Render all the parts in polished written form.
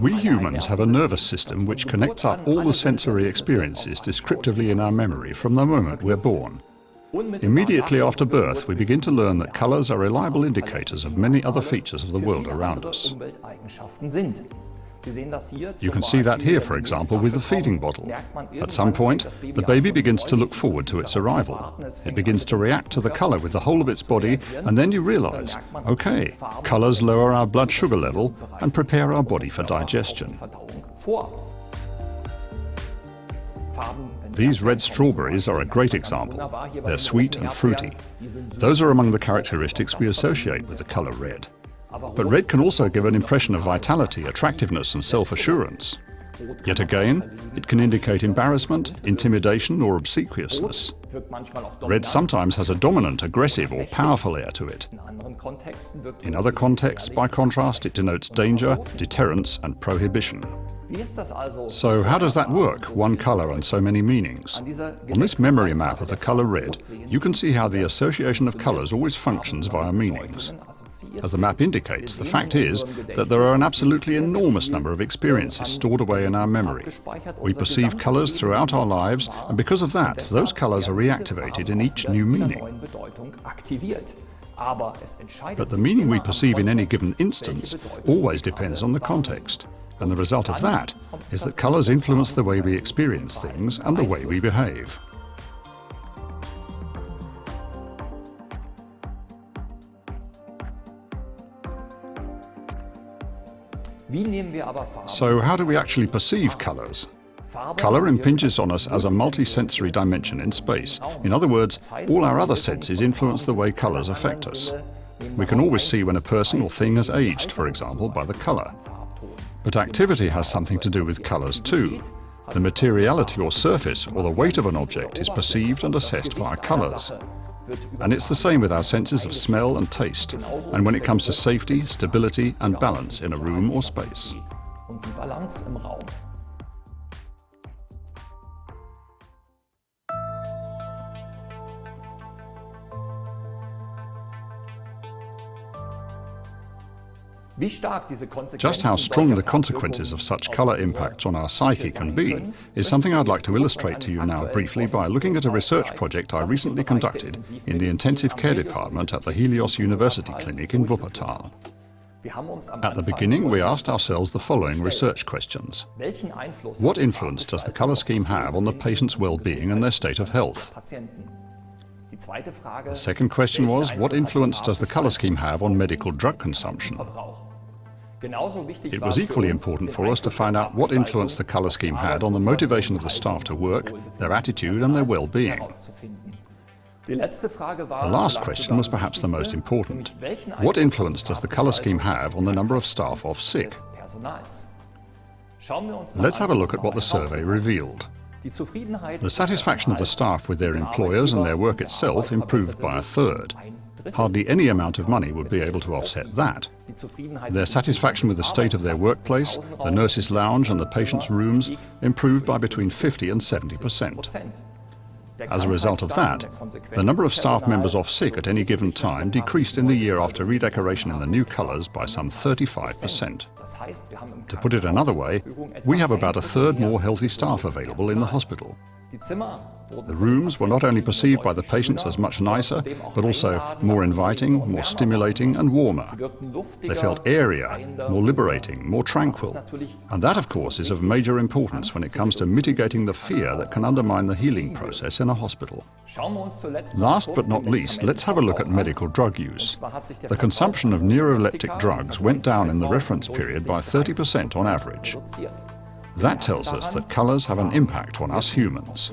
We humans have a nervous system which connects up all the sensory experiences descriptively in our memory from the moment we're born. Immediately after birth, we begin to learn that colors are reliable indicators of many other features of the world around us. You can see that here, for example, with the feeding bottle. At some point, the baby begins to look forward to its arrival. It begins to react to the color with the whole of its body, and then you realize, okay, colors lower our blood sugar level and prepare our body for digestion. These red strawberries are a great example. They're sweet and fruity. Those are among the characteristics we associate with the color red. But red can also give an impression of vitality, attractiveness and self-assurance. Yet again, it can indicate embarrassment, intimidation or obsequiousness. Red sometimes has a dominant, aggressive or powerful air to it. In other contexts, by contrast, it denotes danger, deterrence and prohibition. So how does that work, one color and so many meanings? On this memory map of the color red, you can see how the association of colors always functions via meanings. As the map indicates, the fact is that there are an absolutely enormous number of experiences stored away in our memory. We perceive colors throughout our lives, and because of that, those colors are reactivated in each new meaning. But the meaning we perceive in any given instance always depends on the context. And the result of that is that colors influence the way we experience things and the way we behave. So how do we actually perceive colors? Color impinges on us as a multi-sensory dimension in space. In other words, all our other senses influence the way colors affect us. We can always see when a person or thing has aged, for example, by the color. But activity has something to do with colors too. The materiality or surface or the weight of an object is perceived and assessed via colors. And it's the same with our senses of smell and taste, and when it comes to safety, stability and balance in a room or space. Just how strong the consequences of such color impacts on our psyche can be is something I'd like to illustrate to you now briefly by looking at a research project I recently conducted in the intensive care department at the Helios University Clinic in Wuppertal. At the beginning, we asked ourselves the following research questions. What influence does the color scheme have on the patient's well-being and their state of health? The second question was, what influence does the color scheme have on medical drug consumption? It was equally important for us to find out what influence the color scheme had on the motivation of the staff to work, their attitude and their well-being. The last question was perhaps the most important. What influence does the color scheme have on the number of staff off sick? Let's have a look at what the survey revealed. The satisfaction of the staff with their employers and their work itself improved by a third. Hardly any amount of money would be able to offset that. Their satisfaction with the state of their workplace, the nurses' lounge and the patients' rooms improved by between 50 and 70%. As a result of that, the number of staff members off sick at any given time decreased in the year after redecoration in the new colors by some 35%. To put it another way, we have about a third more healthy staff available in the hospital. The rooms were not only perceived by the patients as much nicer, but also more inviting, more stimulating and warmer. They felt airier, more liberating, more tranquil. And that, of course, is of major importance when it comes to mitigating the fear that can undermine the healing process in a hospital. Last but not least, let's have a look at medical drug use. The consumption of neuroleptic drugs went down in the reference period by 30% on average. That tells us that colors have an impact on us humans.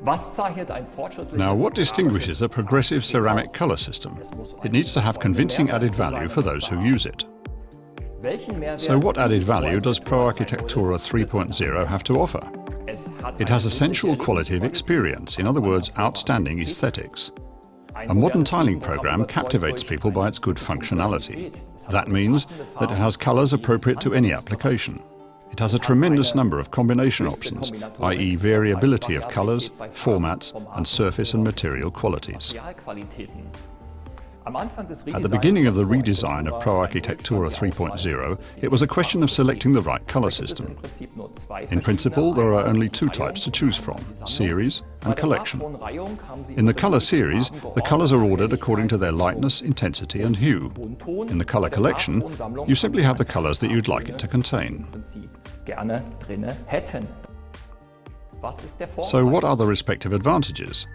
Now, what distinguishes a progressive ceramic color system? It needs to have convincing added value for those who use it. So what added value does Architectura 3.0 have to offer? It has a sensual quality of experience, in other words, outstanding aesthetics. A modern tiling program captivates people by its good functionality. That means that it has colors appropriate to any application. It has a tremendous number of combination options, i.e. variability of colors, formats, and surface and material qualities. At the beginning of the redesign of Architectura 3.0, it was a question of selecting the right color system. In principle, there are only two types to choose from: series and collection. In the color series, the colors are ordered according to their lightness, intensity, and hue. In the color collection, you simply have the colors that you'd like it to contain. So what are the respective advantages?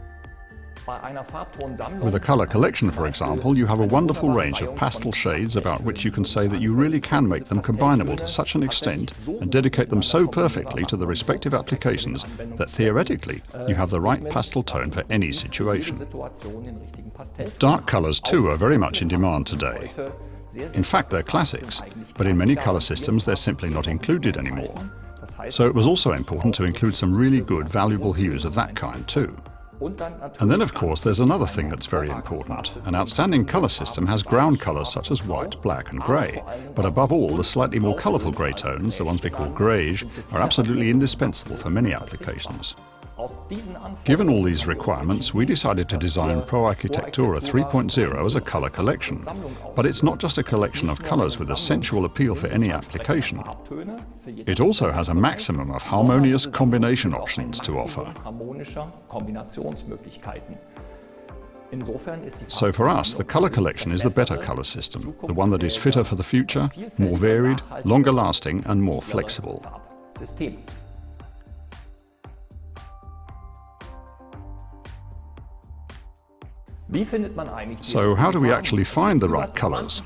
With a color collection, for example, you have a wonderful range of pastel shades about which you can say that you really can make them combinable to such an extent and dedicate them so perfectly to the respective applications that theoretically you have the right pastel tone for any situation. Dark colors too are very much in demand today. In fact, they're classics, but in many color systems they're simply not included anymore. So it was also important to include some really good, valuable hues of that kind too. And then, of course, there's another thing that's very important. An outstanding color system has ground colors such as white, black, and grey. But above all, the slightly more colorful grey tones, the ones we call greige, are absolutely indispensable for many applications. Given all these requirements, we decided to design Architectura 3.0 as a color collection. But it's not just a collection of colors with a sensual appeal for any application. It also has a maximum of harmonious combination options to offer. So for us, the color collection is the better color system, the one that is fitter for the future, more varied, longer lasting, and more flexible. So how do we actually find the right colors?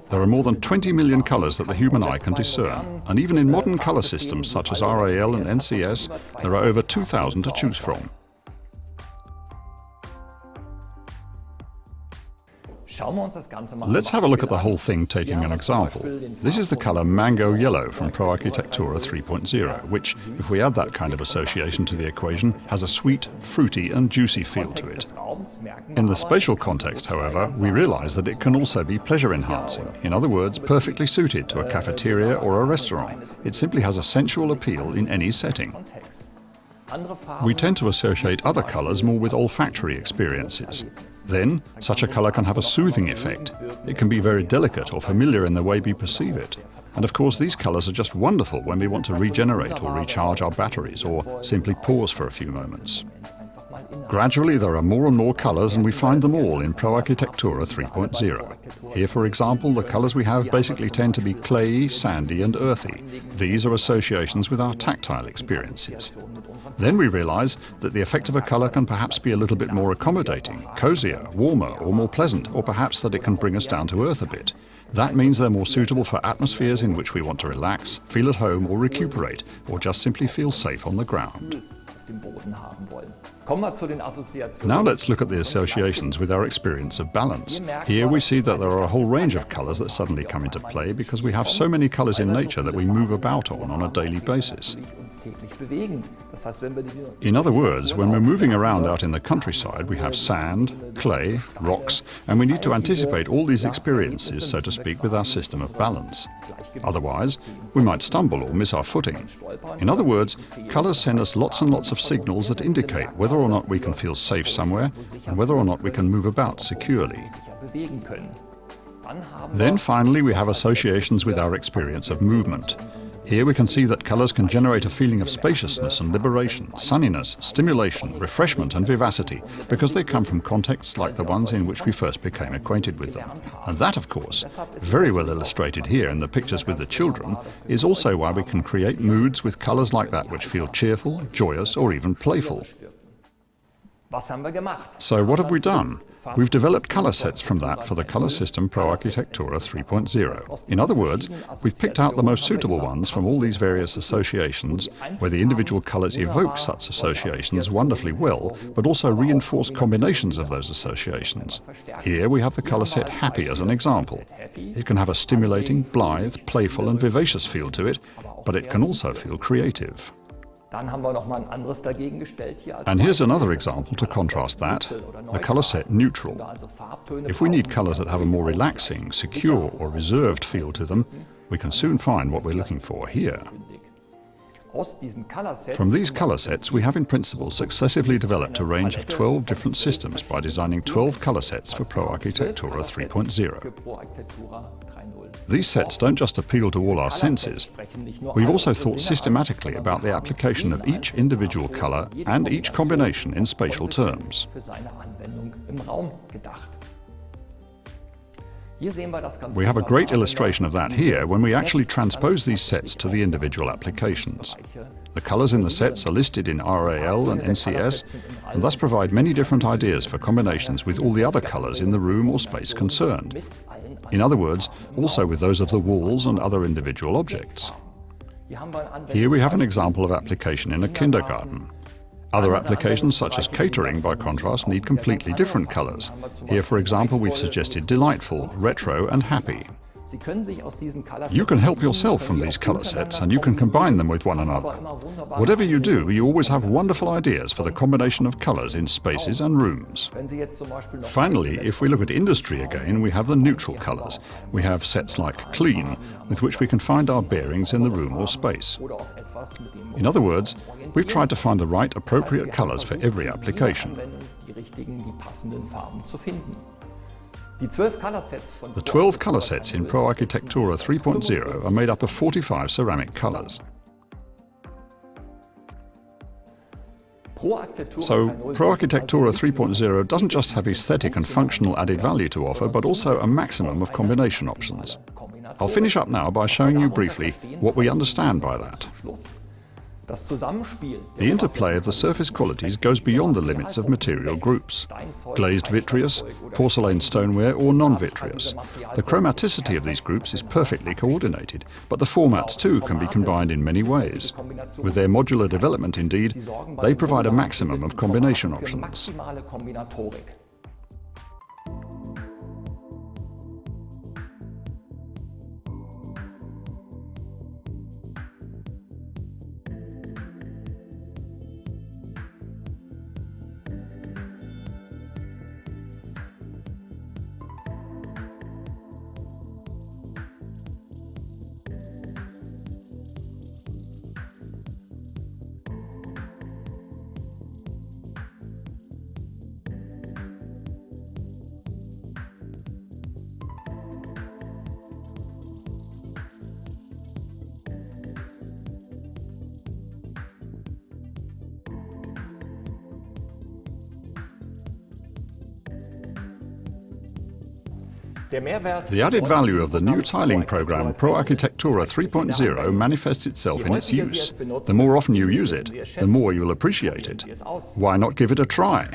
There are more than 20 million colors that the human eye can discern, and even in modern color systems such as RAL and NCS, there are over 2,000 to choose from. Let's have a look at the whole thing, taking an example. This is the color Mango Yellow from Architectura 3.0, which, if we add that kind of association to the equation, has a sweet, fruity and juicy feel to it. In the spatial context, however, we realize that it can also be pleasure-enhancing, in other words, perfectly suited to a cafeteria or a restaurant. It simply has a sensual appeal in any setting. We tend to associate other colors more with olfactory experiences. Then, such a color can have a soothing effect. It can be very delicate or familiar in the way we perceive it. And of course, these colors are just wonderful when we want to regenerate or recharge our batteries, or simply pause for a few moments. Gradually, there are more and more colors, and we find them all in Architectura 3.0. Here, for example, the colors we have basically tend to be clayey, sandy, and earthy. These are associations with our tactile experiences. Then we realize that the effect of a color can perhaps be a little bit more accommodating, cozier, warmer, or more pleasant, or perhaps that it can bring us down to earth a bit. That means they're more suitable for atmospheres in which we want to relax, feel at home, or recuperate, or just simply feel safe on the ground. Now let's look at the associations with our experience of balance. Here we see that there are a whole range of colors that suddenly come into play because we have so many colors in nature that we move about on a daily basis. In other words, when we're moving around out in the countryside, we have sand, clay, rocks, and we need to anticipate all these experiences, so to speak, with our system of balance. Otherwise, we might stumble or miss our footing. In other words, colors send us lots and lots of signals that indicate whether or not we can feel safe somewhere and whether or not we can move about securely. Then finally, we have associations with our experience of movement. Here we can see that colors can generate a feeling of spaciousness and liberation, sunniness, stimulation, refreshment and vivacity, because they come from contexts like the ones in which we first became acquainted with them. And that, of course, very well illustrated here in the pictures with the children, is also why we can create moods with colors like that which feel cheerful, joyous or even playful. So what have we done? We've developed color sets from that for the color system Architectura 3.0. In other words, we've picked out the most suitable ones from all these various associations, where the individual colors evoke such associations wonderfully well, but also reinforce combinations of those associations. Here we have the color set Happy as an example. It can have a stimulating, blithe, playful and vivacious feel to it, but it can also feel creative. And here's another example to contrast that, the color set Neutral. If we need colors that have a more relaxing, secure or reserved feel to them, we can soon find what we're looking for here. From these colour sets, we have in principle successively developed a range of 12 different systems by designing 12 colour sets for Pro Architectura 3.0. These sets don't just appeal to all our senses. We've also thought systematically about the application of each individual colour and each combination in spatial terms. We have a great illustration of that here when we actually transpose these sets to the individual applications. The colours in the sets are listed in RAL and NCS and thus provide many different ideas for combinations with all the other colours in the room or space concerned. In other words, also with those of the walls and other individual objects. Here we have an example of application in a kindergarten. Other applications, such as catering, by contrast, need completely different colours. Here, for example, we've suggested delightful, retro and happy. You can help yourself from these colour sets and you can combine them with one another. Whatever you do, you always have wonderful ideas for the combination of colours in spaces and rooms. Finally, if we look at industry again, we have the neutral colours. We have sets like clean, with which we can find our bearings in the room or space. In other words, we've tried to find the right appropriate colours for every application. The 12 colour sets in Pro Architectura 3.0 are made up of 45 ceramic colours. So, Pro Architectura 3.0 doesn't just have aesthetic and functional added value to offer, but also a maximum of combination options. I'll finish up now by showing you briefly what we understand by that. The interplay of the surface qualities goes beyond the limits of material groups. Glazed vitreous, porcelain stoneware or non-vitreous. The chromaticity of these groups is perfectly coordinated, but the formats too can be combined in many ways. With their modular development indeed, they provide a maximum of combination options. The added value of the new tiling program Pro Architectura 3.0 manifests itself in its use. The more often you use it, the more you'll appreciate it. Why not give it a try?